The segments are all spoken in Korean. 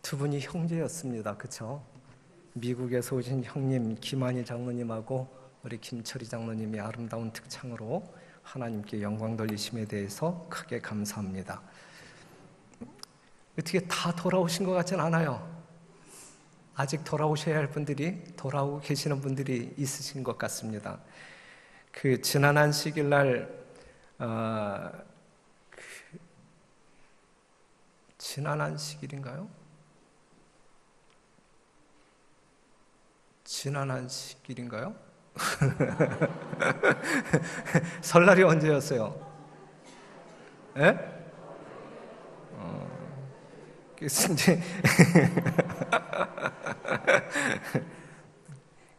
두 분이 형제였습니다. 그렇죠? 미국에서 오신 형님 김한희 장로님하고 우리 김철희 장로님이 아름다운 특창으로 하나님께 영광 돌리심에 대해서 크게 감사합니다. 어떻게 다 돌아오신 것 같진 않아요. 아직 돌아오셔야 할 분들이, 돌아오고 계시는 분들이 있으신 것 같습니다. 그 지난 안식일 날 지난 안식일인가요? 지난 안식일인가요? 설날이 언제였어요? 예? 그래서 이제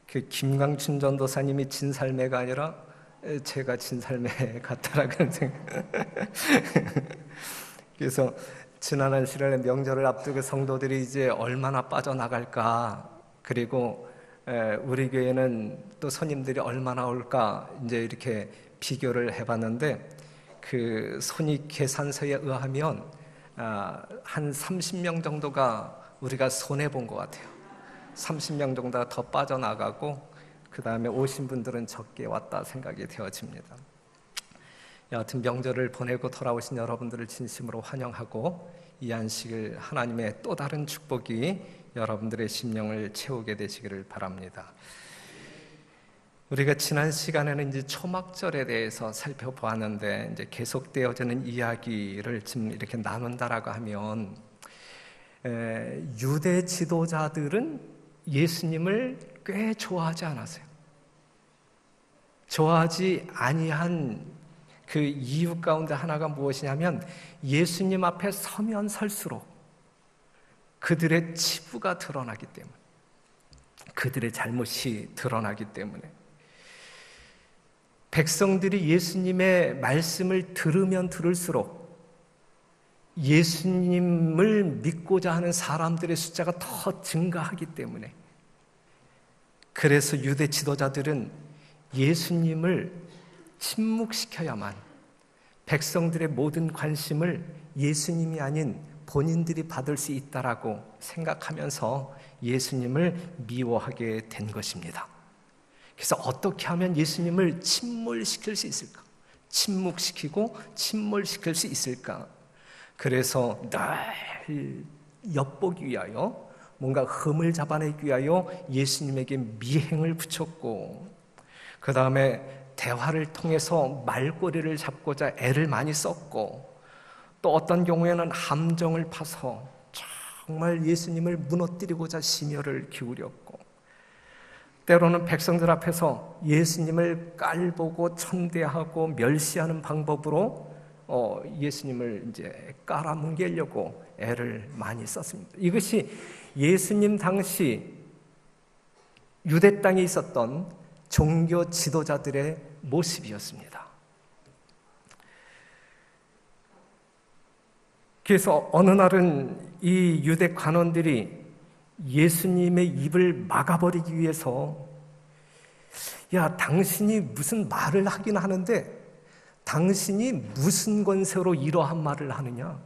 그 김광춘 전도사님이 진살매가 아니라 제가 진살매 같다라는 생각. 그래서 지난 안식일에 명절을 앞두고 성도들이 이제 얼마나 빠져나갈까, 그리고 우리 교회는 또 손님들이 얼마나 올까, 이제 이렇게 비교를 해봤는데 그 손익 계산서에 의하면 한 30명 정도가 우리가 손해본 것 같아요. 30명 정도가 더 빠져나가고 그 다음에 오신 분들은 적게 왔다 생각이 되어집니다. 여하튼 명절을 보내고 돌아오신 여러분들을 진심으로 환영하고 이 안식일 하나님의 또 다른 축복이 여러분들의 심령을 채우게 되시기를 바랍니다. 우리가 지난 시간에는 이제 초막절에 대해서 살펴보았는데 이제 계속되어지는 이야기를 지금 이렇게 나눈다라고 하면 유대 지도자들은 예수님을 꽤 좋아하지 않았어요. 좋아하지 아니한 그 이유 가운데 하나가 무엇이냐면 예수님 앞에 서면 설수록 그들의 치부가 드러나기 때문에, 그들의 잘못이 드러나기 때문에, 백성들이 예수님의 말씀을 들으면 들을수록 예수님을 믿고자 하는 사람들의 숫자가 더 증가하기 때문에, 그래서 유대 지도자들은 예수님을 침묵시켜야만 백성들의 모든 관심을 예수님이 아닌 본인들이 받을 수 있다라고 생각하면서 예수님을 미워하게 된 것입니다. 그래서 어떻게 하면 예수님을 침몰시킬 수 있을까? 침묵시키고 침몰시킬 수 있을까? 그래서 늘 엿보기 위하여, 뭔가 흠을 잡아내기 위하여 예수님에게 미행을 붙였고, 그 다음에 대화를 통해서 말꼬리를 잡고자 애를 많이 썼고, 또 어떤 경우에는 함정을 파서 정말 예수님을 무너뜨리고자 심혈을 기울였고, 때로는 백성들 앞에서 예수님을 깔보고 천대하고 멸시하는 방법으로 예수님을 이제 깔아뭉개려고 애를 많이 썼습니다. 이것이 예수님 당시 유대 땅에 있었던 종교 지도자들의 모습이었습니다. 그래서 어느 날은 이 유대 관원들이 예수님의 입을 막아버리기 위해서, 야, 당신이 무슨 말을 하긴 하는데 당신이 무슨 권세로 이러한 말을 하느냐?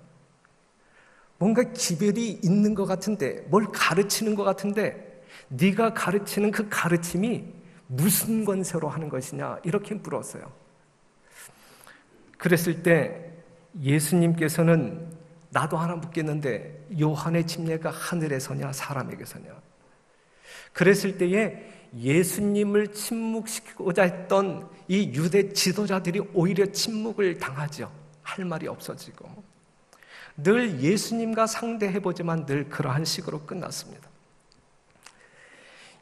뭔가 기별이 있는 것 같은데, 뭘 가르치는 것 같은데 네가 가르치는 그 가르침이 무슨 권세로 하는 것이냐? 이렇게 물었어요. 그랬을 때 예수님께서는 나도 하나 묻겠는데 요한의 침례가 하늘에서냐 사람에게서냐? 그랬을 때에 예수님을 침묵시키고자 했던 이 유대 지도자들이 오히려 침묵을 당하죠. 할 말이 없어지고, 늘 예수님과 상대해보지만 늘 그러한 식으로 끝났습니다.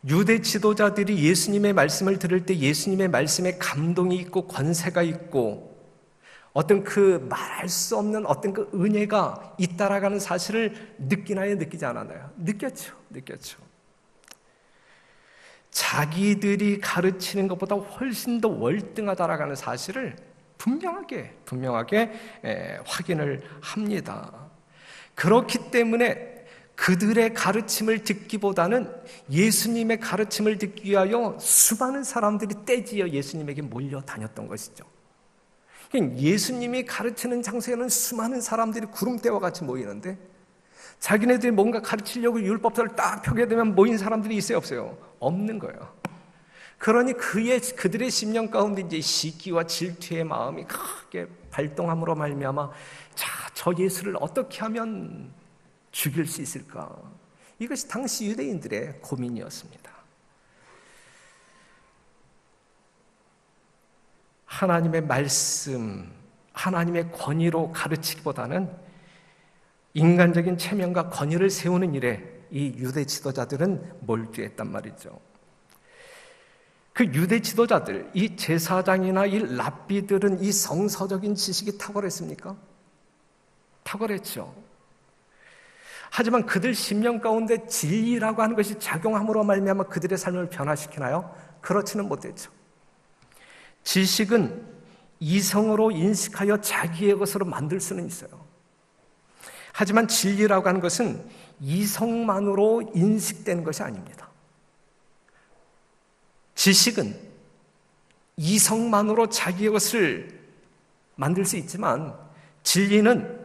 유대 지도자들이 예수님의 말씀을 들을 때 예수님의 말씀에 감동이 있고 권세가 있고 어떤 그 말할 수 없는 어떤 그 은혜가 있다라는 사실을 느끼나요? 느끼지 않았나요? 느꼈죠. 자기들이 가르치는 것보다 훨씬 더 월등하다라는 사실을 분명하게 확인을 합니다. 그렇기 때문에 그들의 가르침을 듣기보다는 예수님의 가르침을 듣기 위하여 수많은 사람들이 떼지어 예수님에게 몰려다녔던 것이죠. 예수님이 가르치는 장소에는 수많은 사람들이 구름대와 같이 모이는데 자기네들이 뭔가 가르치려고 율법서를 딱 펴게 되면 모인 사람들이 있어요, 없어요? 없는 거예요. 그러니 그들의 심령 가운데 이제 시기와 질투의 마음이 크게 발동함으로 말미암아, 저 예수를 어떻게 하면 죽일 수 있을까? 이것이 당시 유대인들의 고민이었습니다. 하나님의 말씀, 하나님의 권위로 가르치기보다는 인간적인 체면과 권위를 세우는 일에 이 유대 지도자들은 몰두했단 말이죠. 그 유대 지도자들, 이 제사장이나 이 랍비들은 이 성서적인 지식이 탁월했습니까? 탁월했죠. 하지만 그들 심령 가운데 진리라고 하는 것이 작용함으로 말미암아 그들의 삶을 변화시키나요? 그렇지는 못했죠. 지식은 이성으로 인식하여 자기의 것으로 만들 수는 있어요. 하지만 진리라고 하는 것은 이성만으로 인식되는 것이 아닙니다. 지식은 이성만으로 자기의 것을 만들 수 있지만 진리는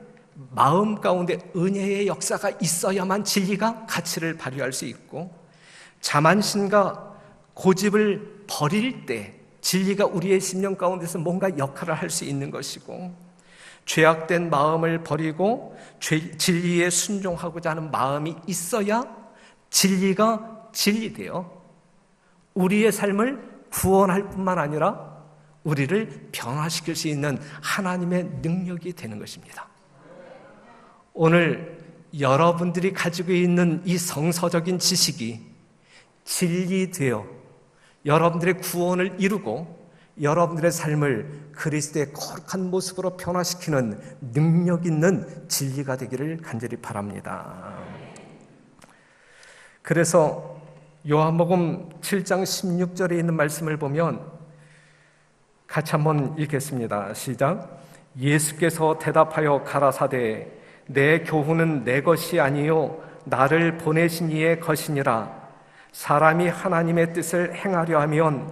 마음 가운데 은혜의 역사가 있어야만 진리가 가치를 발휘할 수 있고, 자만심과 고집을 버릴 때 진리가 우리의 심령 가운데서 뭔가 역할을 할 수 있는 것이고, 죄악된 마음을 버리고 진리에 순종하고자 하는 마음이 있어야 진리가 진리되어 우리의 삶을 구원할 뿐만 아니라 우리를 변화시킬 수 있는 하나님의 능력이 되는 것입니다. 오늘 여러분들이 가지고 있는 이 성서적인 지식이 진리되어 여러분들의 구원을 이루고 여러분들의 삶을 그리스도의 거룩한 모습으로 변화시키는 능력 있는 진리가 되기를 간절히 바랍니다. 그래서 요한복음 7장 16절에 있는 말씀을 보면 같이 한번 읽겠습니다. 시작. 예수께서 대답하여 가라사대 내 교훈은 내 것이 아니요 나를 보내신 이의 것이니라. 사람이 하나님의 뜻을 행하려 하면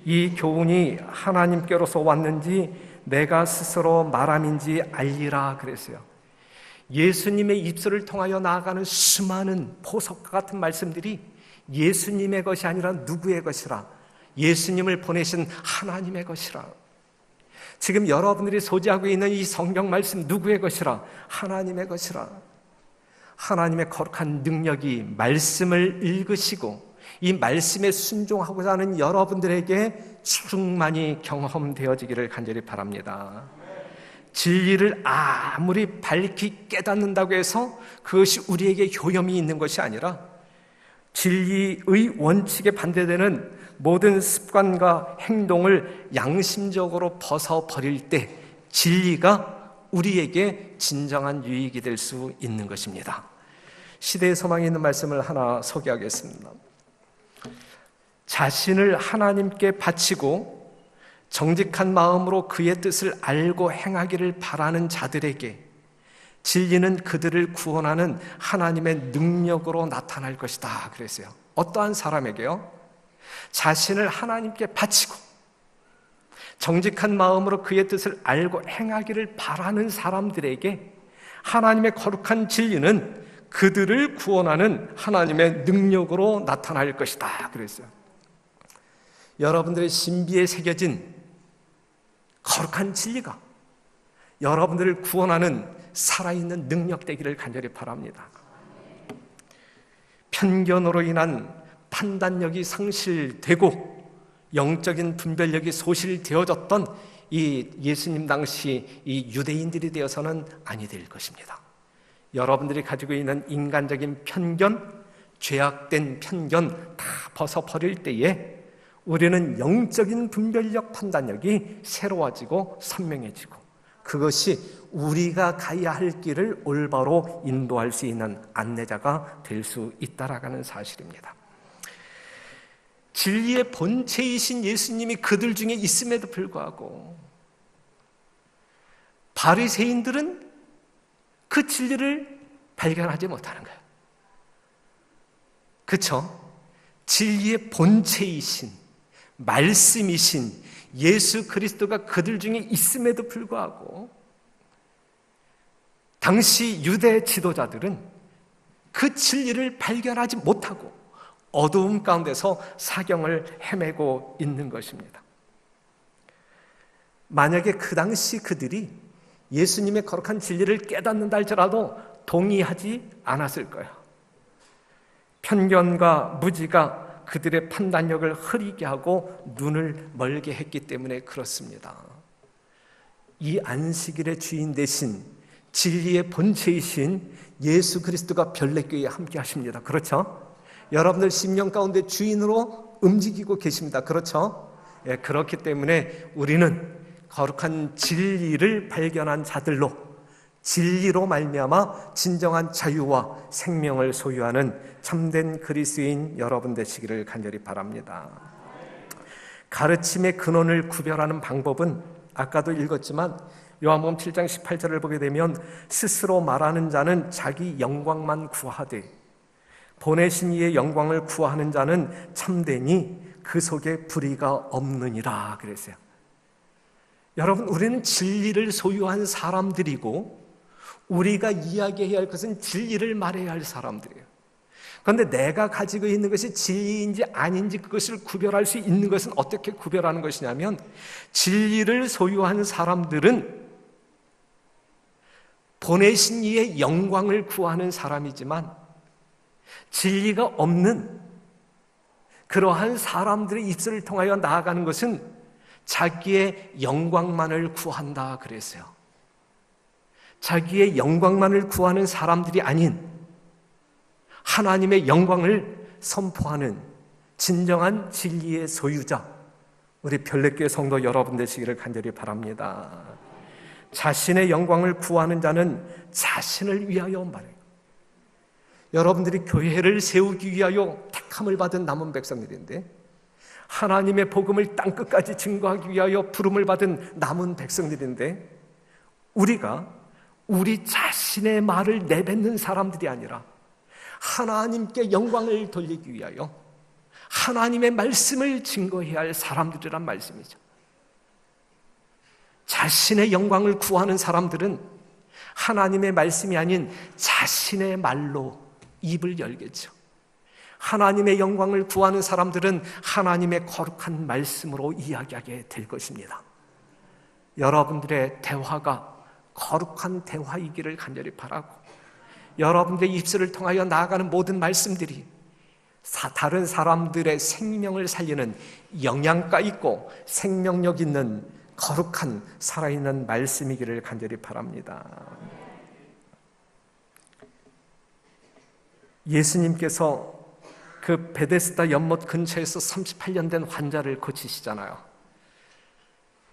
이 교훈이 하나님께로서 왔는지 내가 스스로 말함인지 알리라 그랬어요. 예수님의 입술을 통하여 나아가는 수많은 보석과 같은 말씀들이 예수님의 것이 아니라 누구의 것이라? 예수님을 보내신 하나님의 것이라. 지금 여러분들이 소지하고 있는 이 성경 말씀 누구의 것이라? 하나님의 것이라. 하나님의 거룩한 능력이 말씀을 읽으시고 이 말씀에 순종하고자 하는 여러분들에게 충만히 경험되어지기를 간절히 바랍니다. 진리를 아무리 밝히 깨닫는다고 해서 그것이 우리에게 효험이 있는 것이 아니라 진리의 원칙에 반대되는 모든 습관과 행동을 양심적으로 벗어버릴 때 진리가 우리에게 진정한 유익이 될 수 있는 것입니다. 시대의 소망이 있는 말씀을 하나 소개하겠습니다. 자신을 하나님께 바치고 정직한 마음으로 그의 뜻을 알고 행하기를 바라는 자들에게 진리는 그들을 구원하는 하나님의 능력으로 나타날 것이다 그랬어요. 어떠한 사람에게요? 자신을 하나님께 바치고 정직한 마음으로 그의 뜻을 알고 행하기를 바라는 사람들에게 하나님의 거룩한 진리는 그들을 구원하는 하나님의 능력으로 나타날 것이다 그랬어요. 여러분들의 신비에 새겨진 거룩한 진리가 여러분들을 구원하는 살아있는 능력 되기를 간절히 바랍니다. 편견으로 인한 판단력이 상실되고 영적인 분별력이 소실되어졌던 이 예수님 당시 이 유대인들이 되어서는 아니 될 것입니다. 여러분들이 가지고 있는 인간적인 편견, 죄악된 편견 다 벗어버릴 때에 우리는 영적인 분별력, 판단력이 새로워지고 선명해지고 그것이 우리가 가야 할 길을 올바로 인도할 수 있는 안내자가 될 수 있다라는 사실입니다. 진리의 본체이신 예수님이 그들 중에 있음에도 불구하고 바리새인들은 그 진리를 발견하지 못하는 거예요. 그렇죠? 진리의 본체이신 말씀이신 예수 그리스도가 그들 중에 있음에도 불구하고 당시 유대 지도자들은 그 진리를 발견하지 못하고 어두움 가운데서 사경을 헤매고 있는 것입니다. 만약에 그 당시 그들이 예수님의 거룩한 진리를 깨닫는다 할지라도 동의하지 않았을 거예요. 편견과 무지가 그들의 판단력을 흐리게 하고 눈을 멀게 했기 때문에 그렇습니다. 이 안식일의 주인 되신 진리의 본체이신 예수 그리스도가 별내교회에 함께 하십니다. 그렇죠? 여러분들 심령 가운데 주인으로 움직이고 계십니다. 그렇죠? 예, 그렇기 때문에 우리는 거룩한 진리를 발견한 자들로 진리로 말미암아 진정한 자유와 생명을 소유하는 참된 그리스도인 여러분 되시기를 간절히 바랍니다. 가르침의 근원을 구별하는 방법은 아까도 읽었지만 요한복음 7장 18절을 보게 되면 스스로 말하는 자는 자기 영광만 구하되 보내신 이의 영광을 구하는 자는 참되니 그 속에 불의가 없느니라 그랬어요. 여러분, 우리는 진리를 소유한 사람들이고 우리가 이야기해야 할 것은 진리를 말해야 할 사람들이에요. 그런데 내가 가지고 있는 것이 진리인지 아닌지 그것을 구별할 수 있는 것은 어떻게 구별하는 것이냐면, 진리를 소유한 사람들은 보내신 이의 영광을 구하는 사람이지만 진리가 없는 그러한 사람들의 입술을 통하여 나아가는 것은 자기의 영광만을 구한다 그랬어요. 자기의 영광만을 구하는 사람들이 아닌 하나님의 영광을 선포하는 진정한 진리의 소유자, 우리 별내교회 성도 여러분 되시기를 간절히 바랍니다. 자신의 영광을 구하는 자는 자신을 위하여 말해요. 여러분들이 교회를 세우기 위하여 택함을 받은 남은 백성들인데, 하나님의 복음을 땅끝까지 증거하기 위하여 부름을 받은 남은 백성들인데, 우리가 우리 자신의 말을 내뱉는 사람들이 아니라 하나님께 영광을 돌리기 위하여 하나님의 말씀을 증거해야 할 사람들이란 말씀이죠. 자신의 영광을 구하는 사람들은 하나님의 말씀이 아닌 자신의 말로 입을 열겠죠. 하나님의 영광을 구하는 사람들은 하나님의 거룩한 말씀으로 이야기하게 될 것입니다. 여러분들의 대화가 거룩한 대화이기를 간절히 바라고, 여러분들의 입술을 통하여 나아가는 모든 말씀들이 다른 사람들의 생명을 살리는 영양가 있고 생명력 있는 거룩한 살아있는 말씀이기를 간절히 바랍니다. 예수님께서 그 베데스다 연못 근처에서 38년 된 환자를 고치시잖아요.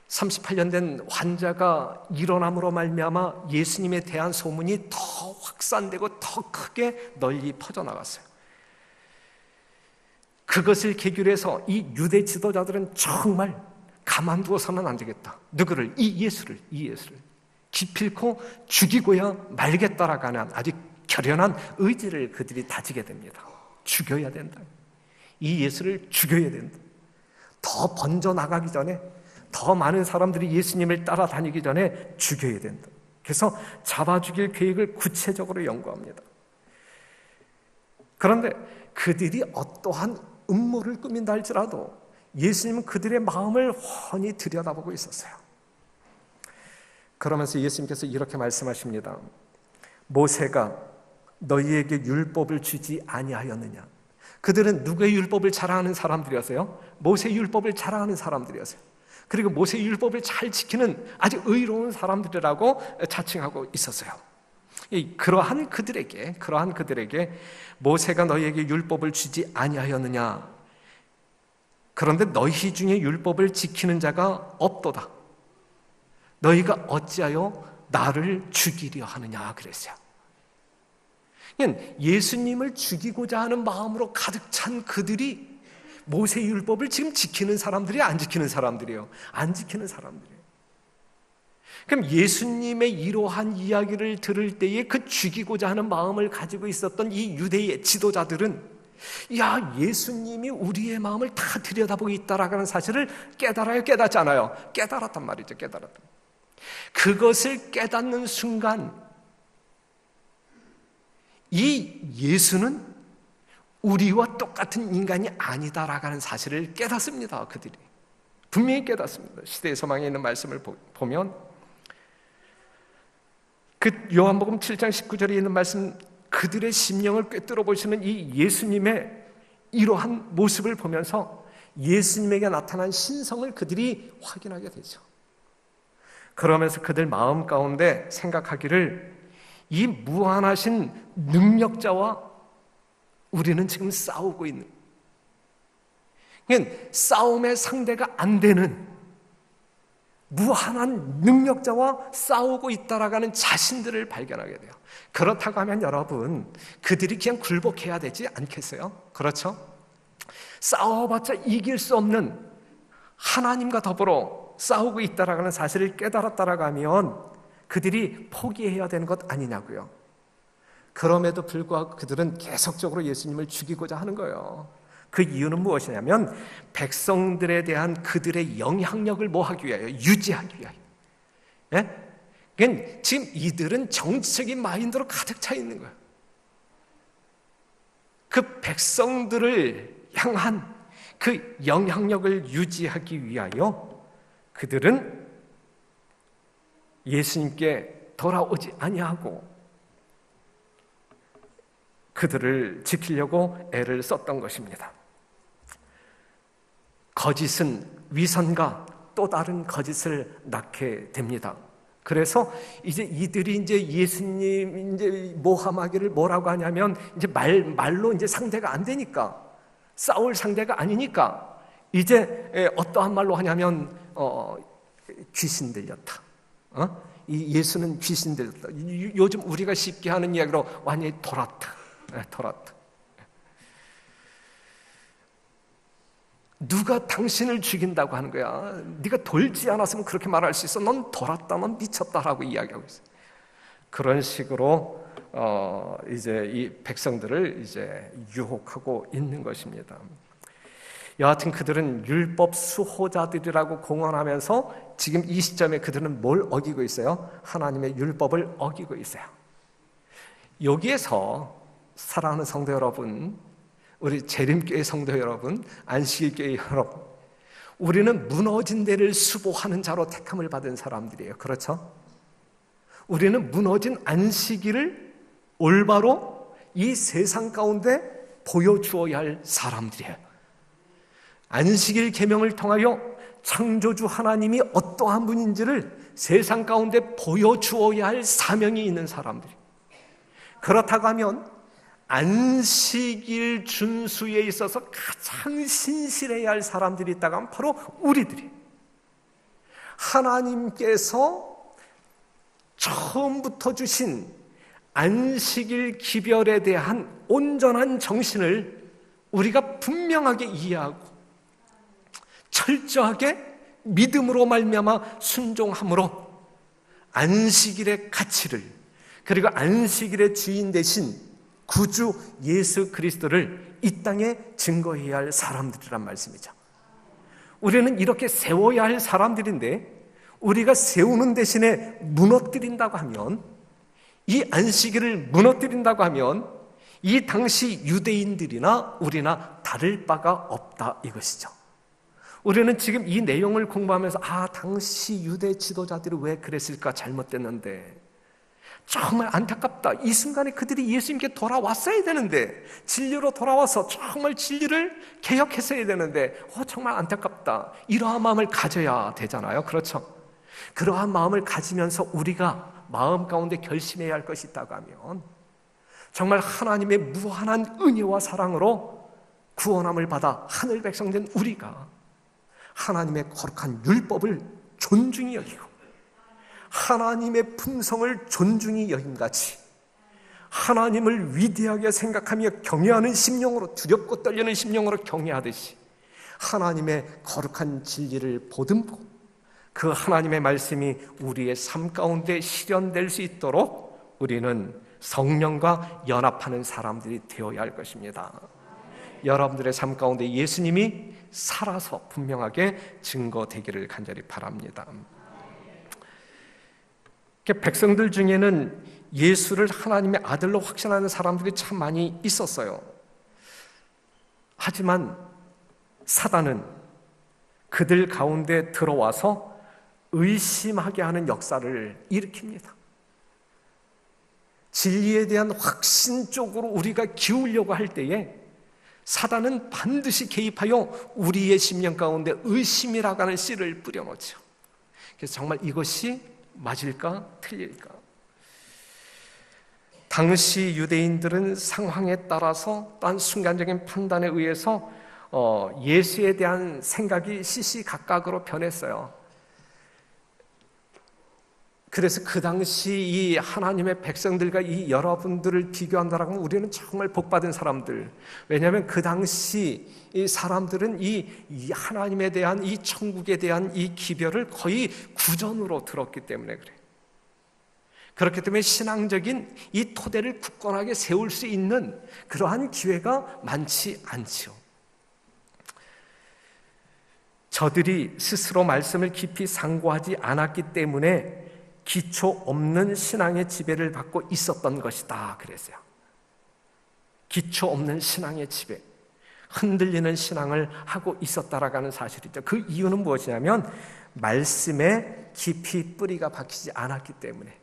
38년 된 환자가 일어남으로 말미암아 예수님에 대한 소문이 더 확산되고 더 크게 널리 퍼져나갔어요. 그것을 계기로 해서 이 유대 지도자들은 정말 가만두어서는 안 되겠다. 누구를? 이 예수를 기필코 죽이고야 말겠다라고 하는 아주 결연한 의지를 그들이 다지게 됩니다. 죽여야 된다. 이 예수를 죽여야 된다. 더 번져나가기 전에, 더 많은 사람들이 예수님을 따라다니기 전에 죽여야 된다. 그래서 잡아 죽일 계획을 구체적으로 연구합니다. 그런데 그들이 어떠한 음모를 꾸민다 할지라도 예수님은 그들의 마음을 훤히 들여다보고 있었어요. 그러면서 예수님께서 이렇게 말씀하십니다. 모세가 너희에게 율법을 주지 아니하였느냐? 그들은 누구의 율법을 자랑하는 사람들이었어요? 모세 율법을 자랑하는 사람들이었어요. 그리고 모세 율법을 잘 지키는 아주 의로운 사람들이라고 자칭하고 있었어요. 그러한 그들에게 모세가 너희에게 율법을 주지 아니하였느냐? 그런데 너희 중에 율법을 지키는 자가 없도다. 너희가 어찌하여 나를 죽이려 하느냐 그랬어요. 예수님을 죽이고자 하는 마음으로 가득 찬 그들이 모세 율법을 지금 지키는 사람들이 안 지키는 사람들이에요. 안 지키는 사람들이에요. 그럼 예수님의 이러한 이야기를 들을 때에 그 죽이고자 하는 마음을 가지고 있었던 이 유대의 지도자들은, 야, 예수님이 우리의 마음을 다 들여다보고 있다라는 사실을 깨달아요? 깨닫지 않아요? 깨달았단 말이죠. 깨달았단. 그것을 깨닫는 순간 이 예수는 우리와 똑같은 인간이 아니다라고 하는 사실을 깨닫습니다. 그들이 분명히 깨닫습니다. 시대의 소망에 있는 말씀을 보면 그 요한복음 7장 19절에 있는 말씀, 그들의 심령을 꿰뚫어 보시는 이 예수님의 이러한 모습을 보면서 예수님에게 나타난 신성을 그들이 확인하게 되죠. 그러면서 그들 마음 가운데 생각하기를, 이 무한하신 능력자와 우리는 지금 싸우고 있는, 그러니까 싸움의 상대가 안 되는 무한한 능력자와 싸우고 있다라는 자신들을 발견하게 돼요. 그렇다고 하면 여러분, 그들이 그냥 굴복해야 되지 않겠어요? 그렇죠? 싸워봤자 이길 수 없는 하나님과 더불어 싸우고 있다라는 사실을 깨달았다라고 하면 그들이 포기해야 되는 것 아니냐고요. 그럼에도 불구하고 그들은 계속적으로 예수님을 죽이고자 하는 거예요. 그 이유는 무엇이냐면 백성들에 대한 그들의 영향력을 뭐하기 위하여? 유지하기 위하여. 예? 그러니까 지금 이들은 정치적인 마인드로 가득 차 있는 거예요. 그 백성들을 향한 그 영향력을 유지하기 위하여 그들은 예수님께 돌아오지 아니하고 그들을 지키려고 애를 썼던 것입니다. 거짓은 위선과 또 다른 거짓을 낳게 됩니다. 그래서 이제 이들이 이제 예수님 이제 모함하기를 뭐라고 하냐면, 이제 말로 이제 상대가 안 되니까, 싸울 상대가 아니니까 이제 어떠한 말로 하냐면 귀신 들렸다. 이 예수는 귀신 들렸다. 요즘 우리가 쉽게 하는 이야기로 완전히 돌았다. 돌았다. 누가 당신을 죽인다고 하는 거야? 네가 돌지 않았으면 그렇게 말할 수 있어. 넌 돌았다, 넌 미쳤다라고 이야기하고 있어. 그런 식으로 이제 이 백성들을 이제 유혹하고 있는 것입니다. 여하튼 그들은 율법 수호자들이라고 공언하면서 지금 이 시점에 그들은 뭘 어기고 있어요? 하나님의 율법을 어기고 있어요. 여기에서 사랑하는 성도 여러분, 우리 재림교회 성도 여러분, 안식일교회 여러분, 우리는 무너진 데를 수보하는 자로 택함을 받은 사람들이에요. 그렇죠? 우리는 무너진 안식일을 올바로 이 세상 가운데 보여주어야 할 사람들이에요. 안식일 계명을 통하여 창조주 하나님이 어떠한 분인지를 세상 가운데 보여주어야 할 사명이 있는 사람들이에요. 그렇다고 하면 안식일 준수에 있어서 가장 신실해야 할 사람들이 있다고 하면 바로 우리들이, 하나님께서 처음부터 주신 안식일 기별에 대한 온전한 정신을 우리가 분명하게 이해하고 철저하게 믿음으로 말미암아 순종함으로 안식일의 가치를, 그리고 안식일의 주인 되신 구주 예수 그리스도를 이 땅에 증거해야 할 사람들이란 말씀이죠. 우리는 이렇게 세워야 할 사람들인데, 우리가 세우는 대신에 무너뜨린다고 하면, 이 안식일을 무너뜨린다고 하면 이 당시 유대인들이나 우리나 다를 바가 없다 이것이죠. 우리는 지금 이 내용을 공부하면서 당시 유대 지도자들이 왜 그랬을까, 잘못됐는데 정말 안타깝다. 이 순간에 그들이 예수님께 돌아왔어야 되는데, 진리로 돌아와서 정말 진리를 개혁했어야 되는데 정말 안타깝다. 이러한 마음을 가져야 되잖아요. 그렇죠? 그러한 마음을 가지면서 우리가 마음 가운데 결심해야 할 것이 있다고 하면, 정말 하나님의 무한한 은혜와 사랑으로 구원함을 받아 하늘 백성 된 우리가 하나님의 거룩한 율법을 존중히 여기고 하나님의 품성을 존중히 여김같이 하나님을 위대하게 생각하며 경외하는 심령으로, 두렵고 떨리는 심령으로 경외하듯이 하나님의 거룩한 진리를 보듬고 그 하나님의 말씀이 우리의 삶 가운데 실현될 수 있도록 우리는 성령과 연합하는 사람들이 되어야 할 것입니다. 여러분들의 삶 가운데 예수님이 살아서 분명하게 증거되기를 간절히 바랍니다. 백성들 중에는 예수를 하나님의 아들로 확신하는 사람들이 참 많이 있었어요. 하지만 사단은 그들 가운데 들어와서 의심하게 하는 역사를 일으킵니다. 진리에 대한 확신 쪽으로 우리가 기울려고 할 때에 사단은 반드시 개입하여 우리의 심령 가운데 의심이라고 하는 씨를 뿌려놓죠. 그래서 정말 이것이 맞을까 틀릴까? 당시 유대인들은 상황에 따라서 또한 순간적인 판단에 의해서 예수에 대한 생각이 시시각각으로 변했어요. 그래서 그 당시 이 하나님의 백성들과 이 여러분들을 비교한다라고 하면 우리는 정말 복받은 사람들. 왜냐하면 그 당시 이 사람들은 이 하나님에 대한 이 천국에 대한 이 기별을 거의 구전으로 들었기 때문에 그래요. 그렇기 때문에 신앙적인 이 토대를 굳건하게 세울 수 있는 그러한 기회가 많지 않죠. 저들이 스스로 말씀을 깊이 상고하지 않았기 때문에 기초 없는 신앙의 지배를 받고 있었던 것이다 그랬어요. 기초 없는 신앙의 지배, 흔들리는 신앙을 하고 있었다라는 사실이죠. 그 이유는 무엇이냐면 말씀에 깊이 뿌리가 박히지 않았기 때문에.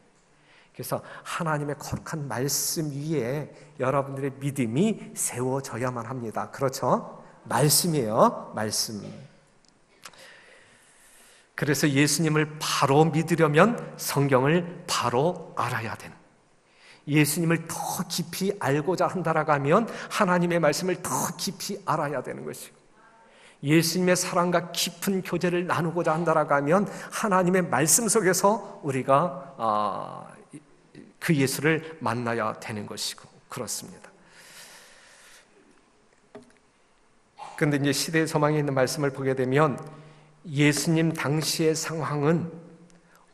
그래서 하나님의 거룩한 말씀 위에 여러분들의 믿음이 세워져야만 합니다. 그렇죠? 말씀이에요. 말씀. 그래서 예수님을 바로 믿으려면 성경을 바로 알아야 되는, 예수님을 더 깊이 알고자 한다라고 하면 하나님의 말씀을 더 깊이 알아야 되는 것이고, 예수님의 사랑과 깊은 교제를 나누고자 한다라고 하면 하나님의 말씀 속에서 우리가 그 예수를 만나야 되는 것이고 그렇습니다. 그런데 이제 시대의 서망에 있는 말씀을 보게 되면 예수님 당시의 상황은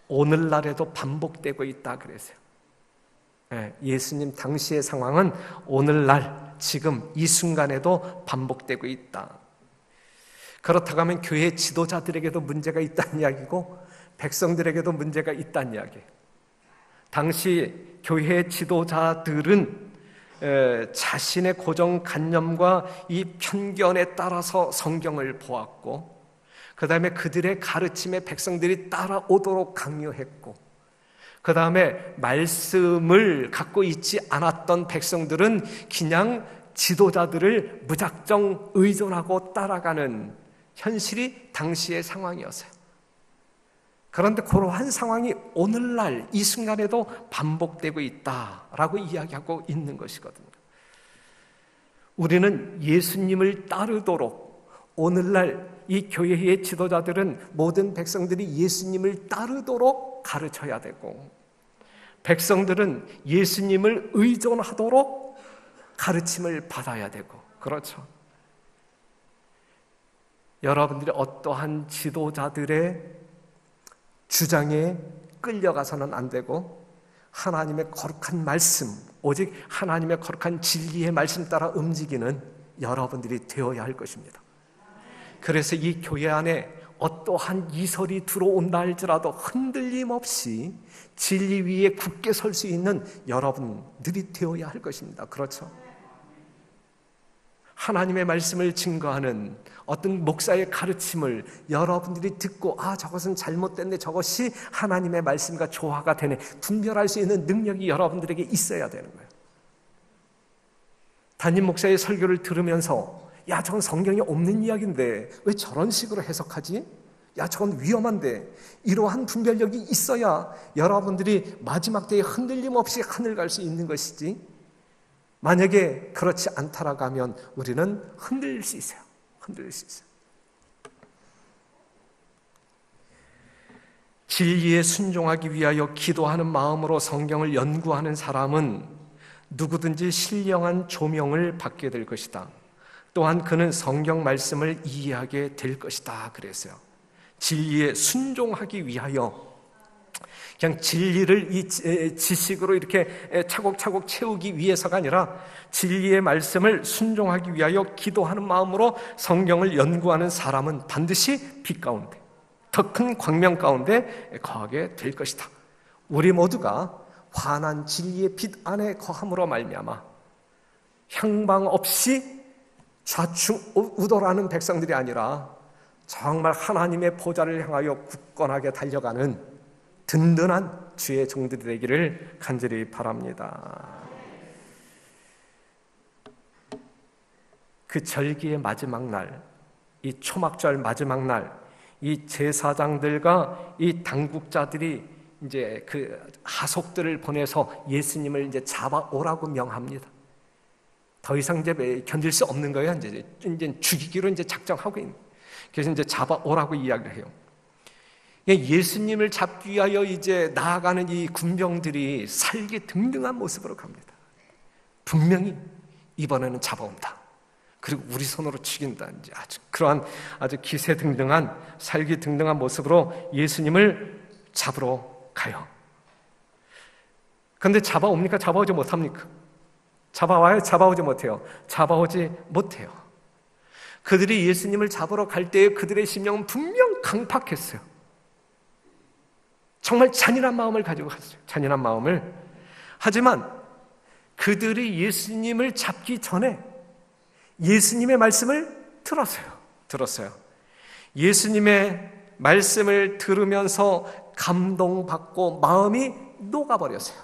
오늘날에도 반복되고 있다 그랬어요. 예수님 당시의 상황은 오늘날 지금 이 순간에도 반복되고 있다. 그렇다고 하면 교회 지도자들에게도 문제가 있다는 이야기고 백성들에게도 문제가 있다는 이야기예요. 당시 교회 지도자들은 자신의 고정관념과 이 편견에 따라서 성경을 보았고, 그 다음에 그들의 가르침에 백성들이 따라오도록 강요했고, 그 다음에 말씀을 갖고 있지 않았던 백성들은 그냥 지도자들을 무작정 의존하고 따라가는 현실이 당시의 상황이었어요. 그런데 그러한 상황이 오늘날 이 순간에도 반복되고 있다라고 이야기하고 있는 것이거든요. 우리는 예수님을 따르도록, 오늘날 이 교회의 지도자들은 모든 백성들이 예수님을 따르도록 가르쳐야 되고, 백성들은 예수님을 의존하도록 가르침을 받아야 되고, 그렇죠. 여러분들이 어떠한 지도자들의 주장에 끌려가서는 안 되고, 하나님의 거룩한 말씀, 오직 하나님의 거룩한 진리의 말씀 따라 움직이는 여러분들이 되어야 할 것입니다. 그래서 이 교회 안에 어떠한 이설이 들어온다 할지라도 흔들림 없이 진리 위에 굳게 설 수 있는 여러분들이 되어야 할 것입니다. 그렇죠? 하나님의 말씀을 증거하는 어떤 목사의 가르침을 여러분들이 듣고, 저것은 잘못됐네, 저것이 하나님의 말씀과 조화가 되네, 분별할 수 있는 능력이 여러분들에게 있어야 되는 거예요. 담임 목사의 설교를 들으면서 저건 성경에 없는 이야기인데 왜 저런 식으로 해석하지? 저건 위험한데, 이러한 분별력이 있어야 여러분들이 마지막 때에 흔들림 없이 하늘 갈 수 있는 것이지, 만약에 그렇지 않다라고 하면 우리는 흔들릴 수 있어요. 흔들릴 수 있어요. 진리에 순종하기 위하여 기도하는 마음으로 성경을 연구하는 사람은 누구든지 신령한 조명을 받게 될 것이다. 또한 그는 성경 말씀을 이해하게 될 것이다 그랬어요. 진리에 순종하기 위하여, 그냥 진리를 이 지식으로 이렇게 차곡차곡 채우기 위해서가 아니라 진리의 말씀을 순종하기 위하여 기도하는 마음으로 성경을 연구하는 사람은 반드시 빛 가운데, 더 큰 광명 가운데 거하게 될 것이다. 우리 모두가 환한 진리의 빛 안에 거함으로 말미암아 향방 없이 좌충우돌하는 백성들이 아니라 정말 하나님의 보좌를 향하여 굳건하게 달려가는 든든한 주의 종들이 되기를 간절히 바랍니다. 그 절기의 마지막 날, 이 초막절 마지막 날, 이 제사장들과 이 당국자들이 이제 그 하속들을 보내서 예수님을 이제 잡아오라고 명합니다. 더 이상 이제 견딜 수 없는 거예요. 이제 죽이기로 이제 작정하고 있는. 그래서 이제 잡아오라고 이야기를 해요. 예수님을 잡기 위하여 이제 나아가는 이 군병들이 살기 등등한 모습으로 갑니다. 분명히 이번에는 잡아온다. 그리고 우리 손으로 죽인다. 이제 그러한 아주 기세 등등한 살기 등등한 모습으로 예수님을 잡으러 가요. 그런데 잡아옵니까? 잡아오지 못합니까? 잡아와요? 잡아오지 못해요. 잡아오지 못해요. 그들이 예수님을 잡으러 갈 때에 그들의 심령은 분명 강팍했어요. 정말 잔인한 마음을 가지고 갔어요. 잔인한 마음을. 하지만 그들이 예수님을 잡기 전에 예수님의 말씀을 들었어요. 예수님의 말씀을 들으면서 감동받고 마음이 녹아버렸어요.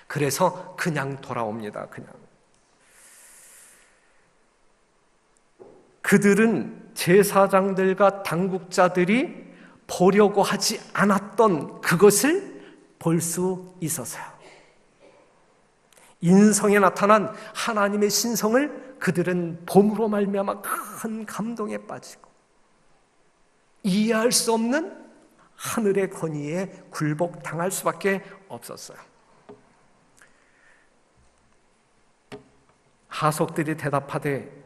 그래서 그냥 돌아옵니다. 그들은 제사장들과 당국자들이 보려고 하지 않았던 그것을 볼 수 있었어요. 인성에 나타난 하나님의 신성을 그들은 봄으로 말미암아 큰 감동에 빠지고 이해할 수 없는 하늘의 권위에 굴복당할 수밖에 없었어요. 하속들이 대답하되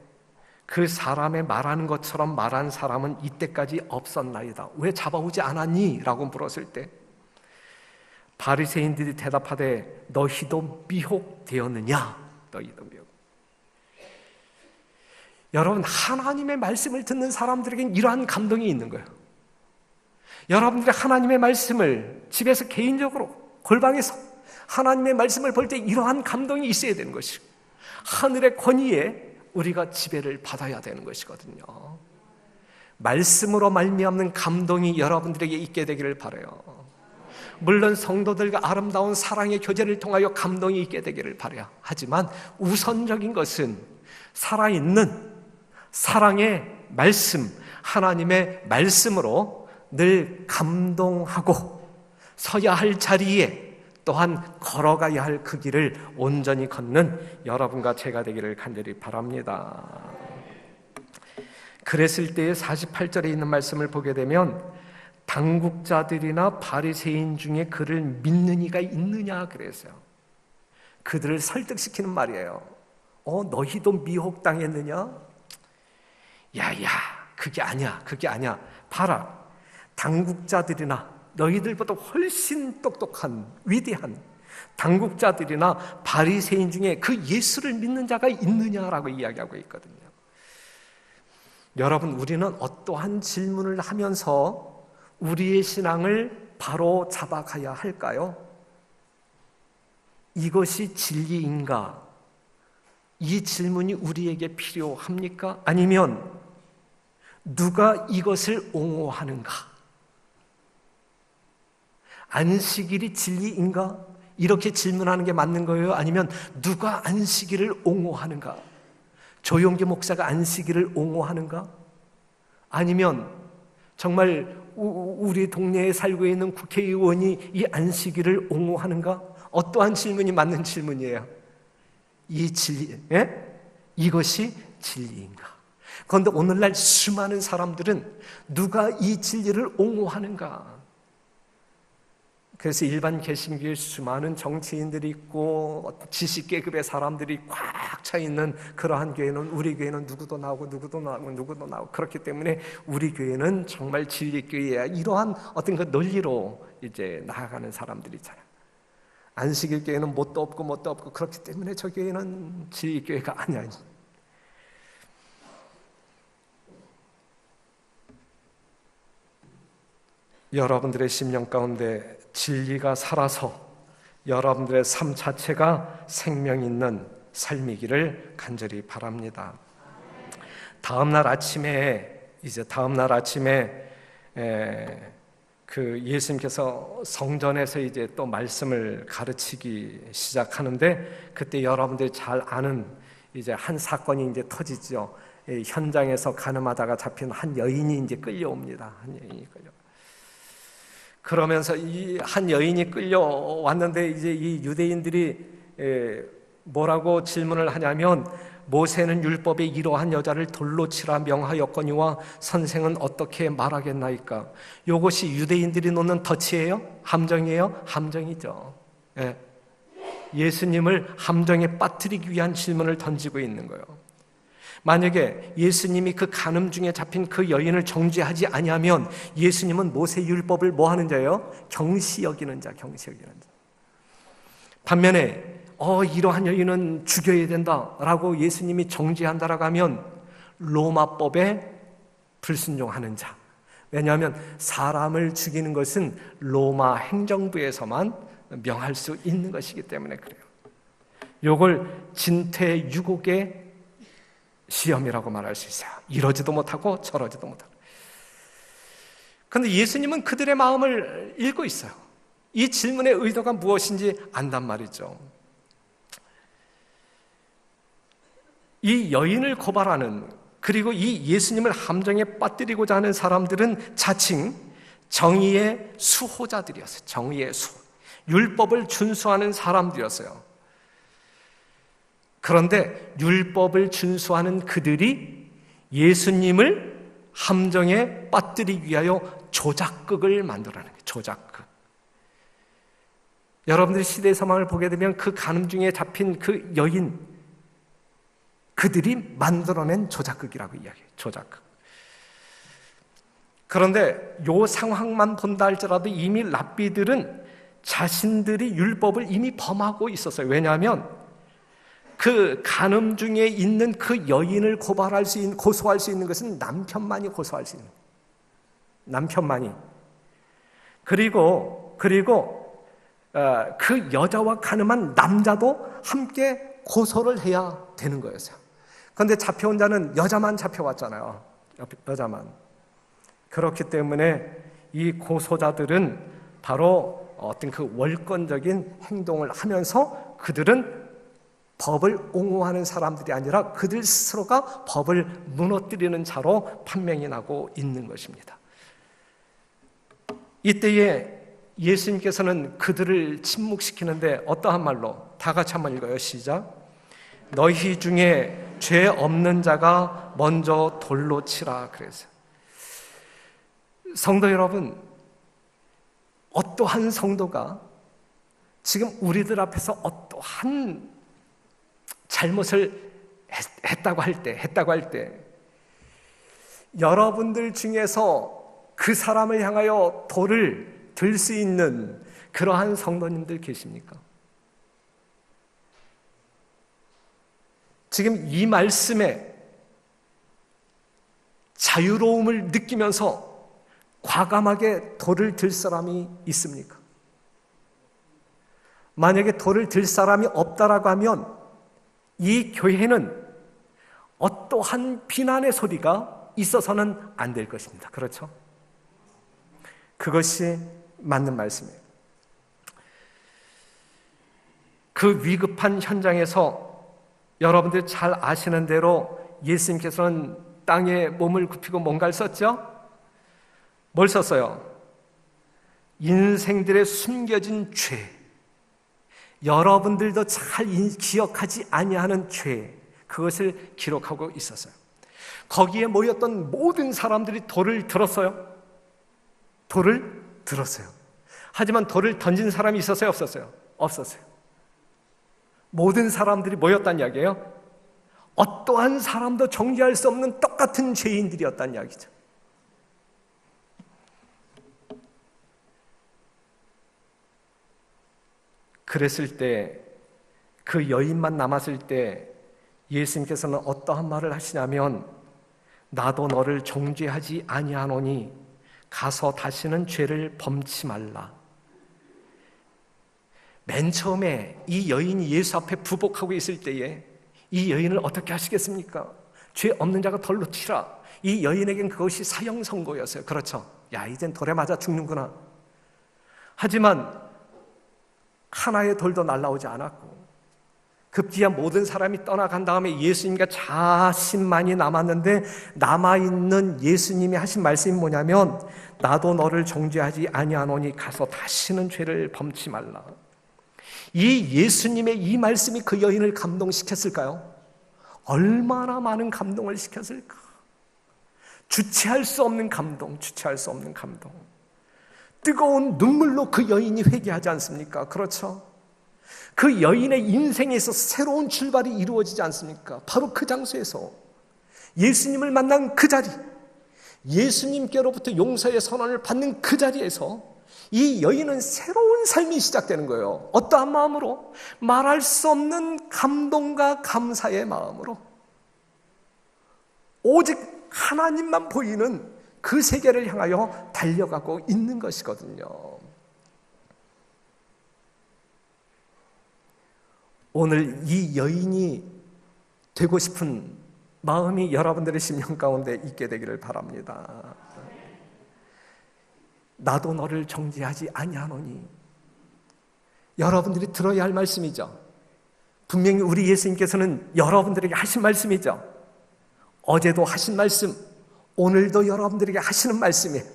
그 사람의 말하는 것처럼 말한 사람은 이때까지 없었나이다. 왜 잡아오지 않았니? 라고 물었을 때 바리새인들이 대답하되 너희도 미혹되었느냐? 너희도 미혹. 여러분, 하나님의 말씀을 듣는 사람들에겐 이러한 감동이 있는 거예요. 여러분들이 하나님의 말씀을 집에서 개인적으로 골방에서 하나님의 말씀을 볼 때 이러한 감동이 있어야 되는 것이고 하늘의 권위에 우리가 지배를 받아야 되는 것이거든요. 말씀으로 말미암는 감동이 여러분들에게 있게 되기를 바라요. 물론 성도들과 아름다운 사랑의 교제를 통하여 감동이 있게 되기를 바라요. 하지만 우선적인 것은 살아있는 사랑의 말씀, 하나님의 말씀으로 늘 감동하고 서야 할 자리에 또한 걸어가야 할 그 길을 온전히 걷는 여러분과 제가 되기를 간절히 바랍니다. 그랬을 때의 48절에 있는 말씀을 보게 되면 당국자들이나 바리새인 중에 그를 믿는 이가 있느냐 그랬어요. 그들을 설득시키는 말이에요. 너희도 미혹당했느냐? 야야, 그게 아니야. 봐라, 당국자들이나 너희들보다 훨씬 똑똑한 위대한 당국자들이나 바리새인 중에 그 예수를 믿는 자가 있느냐라고 이야기하고 있거든요. 여러분, 우리는 어떠한 질문을 하면서 우리의 신앙을 바로 잡아가야 할까요? 이것이 진리인가? 이 질문이 우리에게 필요합니까? 아니면 누가 이것을 옹호하는가? 안식일이 진리인가? 이렇게 질문하는 게 맞는 거예요? 아니면 누가 안식일을 옹호하는가? 조용기 목사가 안식일을 옹호하는가? 아니면 정말 우리 동네에 살고 있는 국회의원이 이 안식일을 옹호하는가? 어떠한 질문이 맞는 질문이에요? 이 진리, 이것이 진리인가? 그런데 오늘날 수많은 사람들은 누가 이 진리를 옹호하는가? 그래서 일반 개신교에 수많은 정치인들이 있고 지식계급의 사람들이 꽉 차 있는 그러한 교회는, 우리 교회는 누구도 나오고 그렇기 때문에 우리 교회는 정말 진리교회야, 이러한 어떤 그 논리로 이제 나아가는 사람들이잖아요. 안식일 교회는 뭣도 없고 그렇기 때문에 저 교회는 진리교회가 아니야. 여러분들의 심령 가운데 진리가 살아서 여러분들의 삶 자체가 생명 있는 삶이기를 간절히 바랍니다. 다음날 아침에 그 예수님께서 성전에서 이제 또 말씀을 가르치기 시작하는데, 그때 여러분들이 잘 아는 이제 한 사건이 이제 터지죠. 현장에서 가늠하다가 잡힌 한 여인이 이제 끌려옵니다. 한 여인이 끌려. 그러면서 이 한 여인이 끌려왔는데 이제 이 유대인들이 뭐라고 질문을 하냐면, 모세는 율법에 이러한 여자를 돌로 치라 명하였거니와 선생은 어떻게 말하겠나이까? 이것이 유대인들이 놓는 덫이에요? 함정이에요? 함정이죠. 예수님을 함정에 빠뜨리기 위한 질문을 던지고 있는 거예요. 만약에 예수님이 그 간음 중에 잡힌 그 여인을 정죄하지 아니하면 예수님은 모세 율법을 뭐 하는 자예요? 경시 여기는 자, 경시 여기는 자. 반면에 이러한 여인은 죽여야 된다라고 예수님이 정죄한다라고 하면 로마법에 불순종하는 자. 왜냐하면 사람을 죽이는 것은 로마 행정부에서만 명할 수 있는 것이기 때문에 그래요. 이걸 진퇴유곡의 시험이라고 말할 수 있어요. 이러지도 못하고 저러지도 못하고. 그런데 예수님은 그들의 마음을 읽고 있어요. 이 질문의 의도가 무엇인지 안단 말이죠. 이 여인을 고발하는, 그리고 이 예수님을 함정에 빠뜨리고자 하는 사람들은 자칭 정의의 수호자들이었어요. 정의의 수호, 율법을 준수하는 사람들이었어요. 그런데 율법을 준수하는 그들이 예수님을 함정에 빠뜨리기 위하여 조작극을 만들어내는 거예요. 조작극. 여러분들이 시대의 상황을 보게 되면 그 간음 중에 잡힌 그 여인, 그들이 만들어낸 조작극이라고 이야기해요. 조작극. 그런데 이 상황만 본다 할지라도 이미 랍비들은 자신들이 율법을 이미 범하고 있었어요. 왜냐하면 그 간음 중에 있는 그 여인을 고소할 수 있는 것은 남편만이 고소할 수 있는 거예요. 남편만이. 그리고 그 여자와 간음한 남자도 함께 고소를 해야 되는 거였어요. 그런데 잡혀온 자는 여자만 잡혀왔잖아요. 여자만. 그렇기 때문에 이 고소자들은 바로 어떤 그 월권적인 행동을 하면서 그들은 법을 옹호하는 사람들이 아니라 그들 스스로가 법을 무너뜨리는 자로 판명이 나고 있는 것입니다. 이때에 예수님께서는 그들을 침묵시키는데 어떠한 말로? 다 같이 한번 읽어요. 시작. 너희 중에 죄 없는 자가 먼저 돌로 치라. 그래서 성도 여러분, 어떠한 성도가 지금 우리들 앞에서 어떠한 잘못을 했다고 할 때 여러분들 중에서 그 사람을 향하여 돌을 들 수 있는 그러한 성도님들 계십니까? 지금 이 말씀에 자유로움을 느끼면서 과감하게 돌을 들 사람이 있습니까? 만약에 돌을 들 사람이 없다라고 하면 이 교회는 어떠한 비난의 소리가 있어서는 안 될 것입니다. 그렇죠? 그것이 맞는 말씀이에요. 그 위급한 현장에서 여러분들 잘 아시는 대로 예수님께서는 땅에 몸을 굽히고 뭔가를 썼죠? 뭘 썼어요? 인생들의 숨겨진 죄, 여러분들도 잘 기억하지 아니하는 죄, 그것을 기록하고 있었어요. 거기에 모였던 모든 사람들이 돌을 들었어요. 돌을 들었어요. 하지만 돌을 던진 사람이 있었어요? 없었어요? 없었어요. 모든 사람들이 모였단 이야기예요. 어떠한 사람도 정죄할 수 없는 똑같은 죄인들이었단 이야기죠. 그랬을 때, 그 여인만 남았을 때 예수님께서는 어떠한 말을 하시냐면, 나도 너를 정죄하지 아니하노니 가서 다시는 죄를 범치 말라. 맨 처음에 이 여인이 예수 앞에 부복하고 있을 때에 이 여인을 어떻게 하시겠습니까? 죄 없는 자가 덜로 치라. 이 여인에겐 그것이 사형 선고였어요. 그렇죠? 야, 이젠 돌에 맞아 죽는구나. 하지만 하나의 돌도 날라오지 않았고, 급기야 모든 사람이 떠나간 다음에 예수님과 자신만이 남았는데, 남아있는 예수님이 하신 말씀이 뭐냐면, 나도 너를 정죄하지 아니하노니 가서 다시는 죄를 범치 말라. 이 예수님의 이 말씀이 그 여인을 감동시켰을까요? 얼마나 많은 감동을 시켰을까? 주체할 수 없는 감동, 주체할 수 없는 감동. 뜨거운 눈물로 그 여인이 회개하지 않습니까? 그렇죠? 그 여인의 인생에서 새로운 출발이 이루어지지 않습니까? 바로 그 장소에서 예수님을 만난 그 자리, 예수님께로부터 용서의 선언을 받는 그 자리에서 이 여인은 새로운 삶이 시작되는 거예요. 어떠한 마음으로? 말할 수 없는 감동과 감사의 마음으로. 오직 하나님만 보이는 그 세계를 향하여 달려가고 있는 것이거든요. 오늘 이 여인이 되고 싶은 마음이 여러분들의 심령 가운데 있게 되기를 바랍니다. 나도 너를 정죄하지 아니하노니. 여러분들이 들어야 할 말씀이죠. 분명히 우리 예수님께서는 여러분들에게 하신 말씀이죠. 어제도 하신 말씀, 오늘도 여러분들에게 하시는 말씀이에요.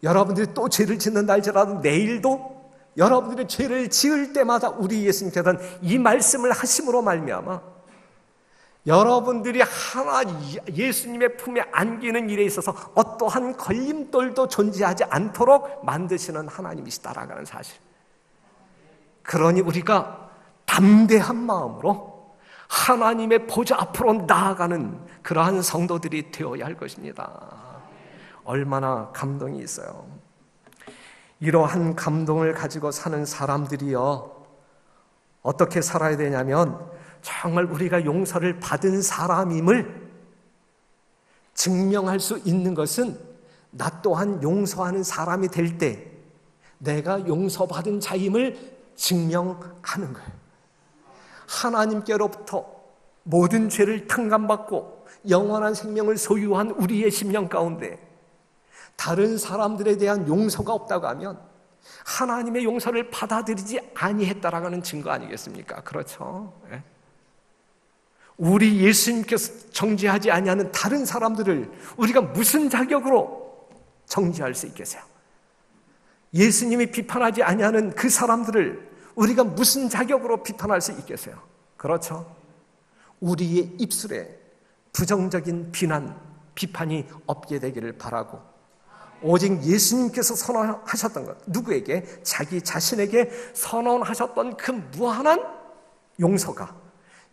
여러분들이 또 죄를 짓는다 할지라도 내일도 여러분들이 죄를 지을 때마다 우리 예수님께서는 이 말씀을 하심으로 말미암아 여러분들이 하나 예수님의 품에 안기는 일에 있어서 어떠한 걸림돌도 존재하지 않도록 만드시는 하나님이시다라는 사실. 그러니 우리가 담대한 마음으로 하나님의 보좌 앞으로 나아가는 그러한 성도들이 되어야 할 것입니다. 얼마나 감동이 있어요. 이러한 감동을 가지고 사는 사람들이요, 어떻게 살아야 되냐면 정말 우리가 용서를 받은 사람임을 증명할 수 있는 것은 나 또한 용서하는 사람이 될 때 내가 용서받은 자임을 증명하는 거예요. 하나님께로부터 모든 죄를 탕감받고 영원한 생명을 소유한 우리의 심령 가운데 다른 사람들에 대한 용서가 없다고 하면 하나님의 용서를 받아들이지 아니했다라는 증거 아니겠습니까? 그렇죠? 우리 예수님께서 정죄하지 아니하는 다른 사람들을 우리가 무슨 자격으로 정죄할 수 있겠어요? 예수님이 비판하지 아니하는 그 사람들을 우리가 무슨 자격으로 비판할 수 있겠어요? 그렇죠? 우리의 입술에 부정적인 비난, 비판이 없게 되기를 바라고, 오직 예수님께서 선언하셨던 것, 누구에게? 자기 자신에게 선언하셨던 그 무한한 용서가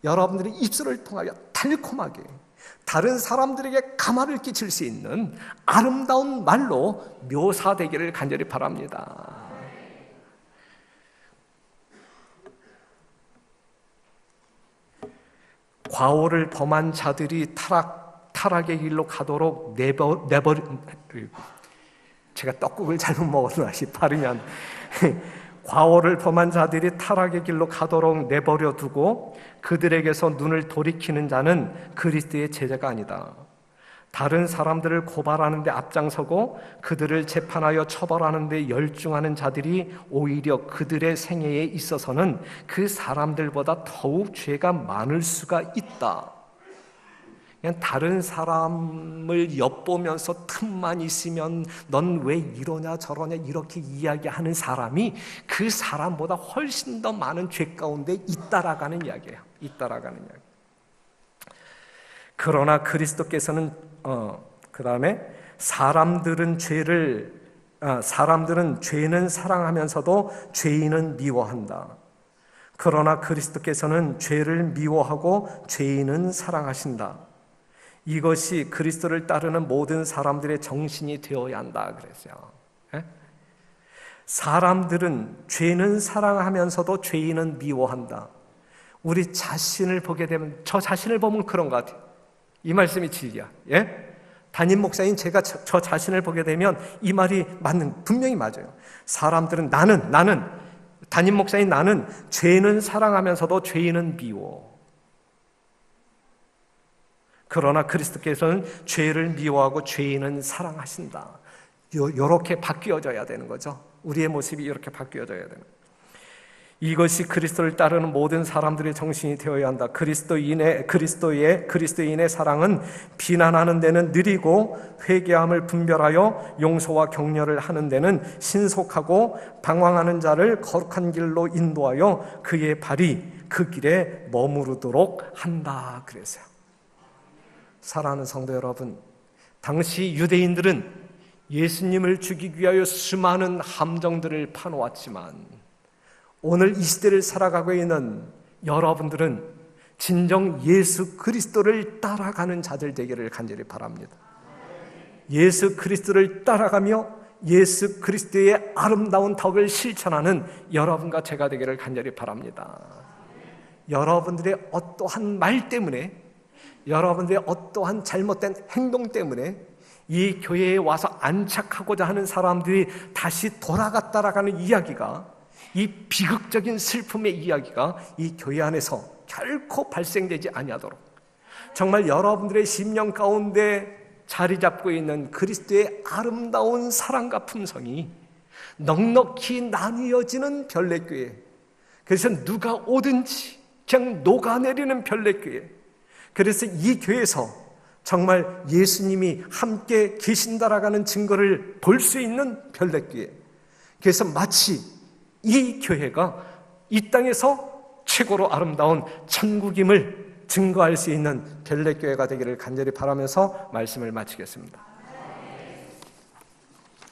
여러분들의 입술을 통하여 달콤하게 다른 사람들에게 감화를 끼칠 수 있는 아름다운 말로 묘사되기를 간절히 바랍니다. 과오를 범한 자들이 타락의 길로 가도록 제가 떡국을 잘못 먹었나 발음이 안 과오를 범한 자들이 타락의 길로 가도록 내버려 두고 그들에게서 눈을 돌이키는 자는 그리스도의 제자가 아니다. 다른 사람들을 고발하는 데 앞장서고 그들을 재판하여 처벌하는 데 열중하는 자들이 오히려 그들의 생애에 있어서는 그 사람들보다 더욱 죄가 많을 수가 있다. 그냥 다른 사람을 엿보면서 틈만 있으면 넌 왜 이러냐 저러냐 이렇게 이야기하는 사람이 그 사람보다 훨씬 더 많은 죄 가운데 있다라가는 이야기예요. 있다라가는 이야기. 그러나 그리스도께서는 그 다음에 사람들은 죄는 사랑하면서도 죄인은 미워한다. 그러나 그리스도께서는 죄를 미워하고 죄인은 사랑하신다. 이것이 그리스도를 따르는 모든 사람들의 정신이 되어야 한다 그랬어요. 사람들은 죄는 사랑하면서도 죄인은 미워한다. 우리 자신을 보게 되면, 저 자신을 보면 그런 것 같아요. 이 말씀이 진리야. 담임 목사인 제가 저 자신을 보게 되면 이 말이 분명히 맞아요. 사람들은 나는 담임 목사인 나는 죄는 사랑하면서도 죄인은 미워. 그러나 그리스도께서는 죄를 미워하고 죄인은 사랑하신다. 이렇게 바뀌어져야 되는 거죠. 우리의 모습이 이렇게 바뀌어져야 되는 거예요. 이것이 그리스도를 따르는 모든 사람들의 정신이 되어야 한다. 그리스도인의 사랑은 비난하는 데는 느리고 회개함을 분별하여 용서와 격려를 하는 데는 신속하고 방황하는 자를 거룩한 길로 인도하여 그의 발이 그 길에 머무르도록 한다. 그랬어요. 사랑하는 성도 여러분, 당시 유대인들은 예수님을 죽이기 위하여 수많은 함정들을 파놓았지만 오늘 이 시대를 살아가고 있는 여러분들은 진정 예수 그리스도를 따라가는 자들 되기를 간절히 바랍니다. 예수 그리스도를 따라가며 예수 그리스도의 아름다운 덕을 실천하는 여러분과 제가 되기를 간절히 바랍니다. 여러분들의 어떠한 말 때문에, 여러분들의 어떠한 잘못된 행동 때문에 이 교회에 와서 안착하고자 하는 사람들이 다시 돌아갔다라는 이야기가, 이 비극적인 슬픔의 이야기가 이 교회 안에서 결코 발생되지 아니하도록 정말 여러분들의 심령 가운데 자리 잡고 있는 그리스도의 아름다운 사랑과 품성이 넉넉히 나뉘어지는 별내교회, 그래서 누가 오든지 그냥 녹아내리는 별내교회, 그래서 이 교회에서 정말 예수님이 함께 계신다라는 증거를 볼 수 있는 별내교회, 그래서 마치 이 교회가 이 땅에서 최고로 아름다운 천국임을 증거할 수 있는 별내교회가 되기를 간절히 바라면서 말씀을 마치겠습니다.